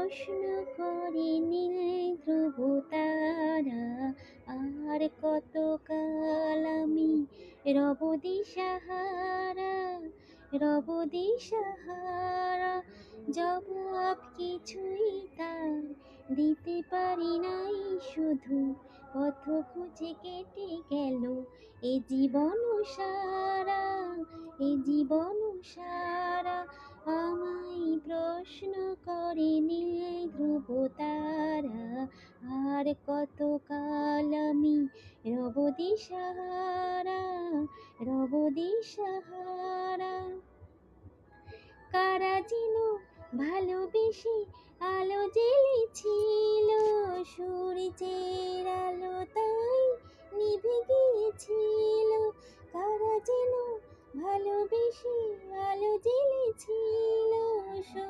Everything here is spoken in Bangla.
প্রশ্ন করে নীল ধ্রুব তারা, আর কতকাল আমি রব দিশাহারা, রব দিশাহারা। জবাব কিছুই তার দিতে পারি নাই, শুধু পথ খুঁজে কেটে গেল এ জীবন সারা, এ জীবন সারা। আমায় প্রশ্ন করে নীল ধ্রুব তারা, আর কতকাল আমি রব দিশাহারা, রব দিশাহারা। কারা যেন ভালোবেসে আলো জ্বেলেছিল, সূর্যের আলো তাই নিভে গিয়েছিল। কারা যেন ভালোবেসে আলো জ্বেলেছিল।